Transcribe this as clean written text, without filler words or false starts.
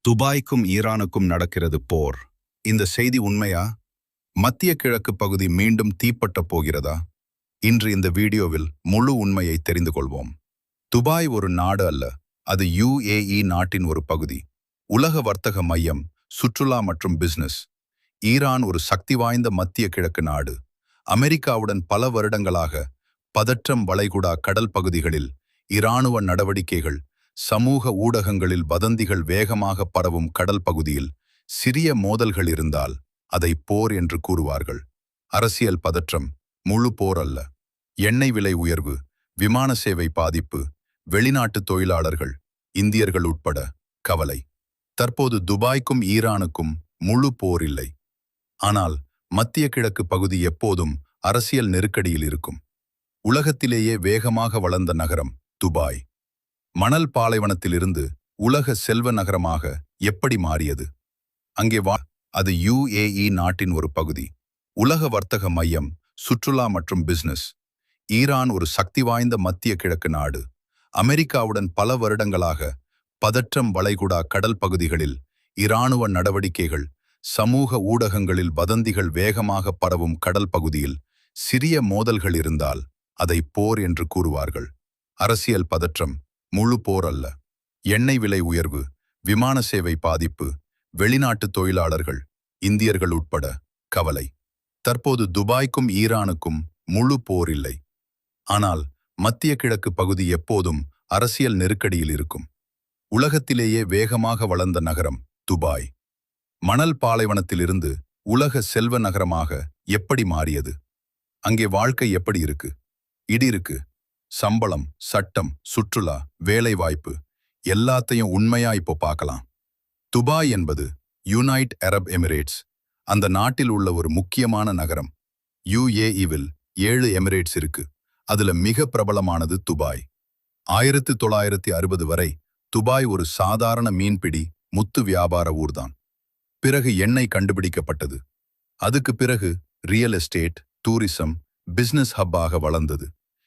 துபாய்க்கும் ஈரானுக்கும் நடக்கிறது போர். இந்த செய்தி உண்மையா? மத்திய கிழக்கு பகுதி மீண்டும் தீப்பட்ட போகிறதா? இன்று இந்த வீடியோவில் முழு உண்மையை தெரிந்து கொள்வோம். துபாய் ஒரு நாடு அல்ல, அது UAE நாட்டின் ஒரு பகுதி. உலக வர்த்தக மையம், சுற்றுலா மற்றும் பிசினஸ். ஈரான் ஒரு சக்தி வாய்ந்த மத்திய கிழக்கு நாடு. அமெரிக்காவுடன் பல வருடங்களாக பதற்றம் வளைகுடா கடல் பகுதிகளில் இராணுவ நடவடிக்கைகள், சமூக ஊடகங்களில் வதந்திகள் வேகமாக பரவும் கடல் பகுதியில் சிறிய மோதல்கள் இருந்தால் அதை போர் என்று கூறுவார்கள். அரசியல் பதற்றம், முழு போர் அல்ல. எண்ணெய் விலை உயர்வு, விமான சேவை பாதிப்பு, வெளிநாட்டு தொழிலாளர்கள், இந்தியர்கள் உட்பட கவலை. தற்போது துபாய்க்கும் ஈரானுக்கும் முழு போர் இல்லை. ஆனால் மத்திய கிழக்கு பகுதி எப்போதும் அரசியல் நெருக்கடியில் இருக்கும். உலகத்திலேயே வேகமாக வளர்ந்த நகரம் துபாய். மணல் பாலைவனத்திலிருந்து உலக செல்வ நகரமாக எப்படி மாறியது? அங்கே அது UAE நாட்டின் ஒரு பகுதி. உலக வர்த்தக மையம், சுற்றுலா மற்றும் பிசினஸ். ஈரான் ஒரு சக்தி வாய்ந்த மத்திய கிழக்கு நாடு. அமெரிக்காவுடன் பல வருடங்களாக பதற்றம் வளைகுடா கடல் பகுதிகளில் இராணுவ நடவடிக்கைகள், சமூக ஊடகங்களில் வதந்திகள் வேகமாக பரவும் கடல் பகுதியில் சிறிய மோதல்கள் இருந்தால் அதை போர் என்று கூறுவார்கள். அரசியல் பதற்றம், முழு போர் அல்ல. எண்ணெய் விலை உயர்வு, விமான சேவை பாதிப்பு, வெளிநாட்டு தொழிலாளர்கள், இந்தியர்கள் உட்பட கவலை. தற்போது துபாய்க்கும் ஈரானுக்கும் முழு போர் இல்லை. ஆனால் மத்திய கிழக்கு பகுதி எப்போதும் அரசியல் நெருக்கடியில் இருக்கும். உலகத்திலேயே வேகமாக வளர்ந்த நகரம் துபாய். மணல் பாலைவனத்திலிருந்து உலக செல்வ நகரமாக எப்படி மாறியது? அங்கே வாழ்க்கை எப்படி இருக்கு? இருக்கு. சம்பளம், சட்டம், சுற்றுலா, வேலைவாய்ப்பு எல்லாத்தையும் உண்மையா இப்போ பார்க்கலாம். துபாய் என்பது யுனைட் அரப் எமிரேட்ஸ், அந்த நாட்டில் உள்ள ஒரு முக்கியமான நகரம். UAE-வில் 7 எமிரேட்ஸ் இருக்கு. அதுல மிக பிரபலமானது துபாய். 1960 வரை துபாய் ஒரு சாதாரண மீன்பிடி, முத்து வியாபார ஊர்தான். பிறகு எண்ணெய் கண்டுபிடிக்கப்பட்டது. அதுக்கு பிறகு ரியல் எஸ்டேட், டூரிசம், பிசினஸ் ஹப்பாக வளர்ந்தது.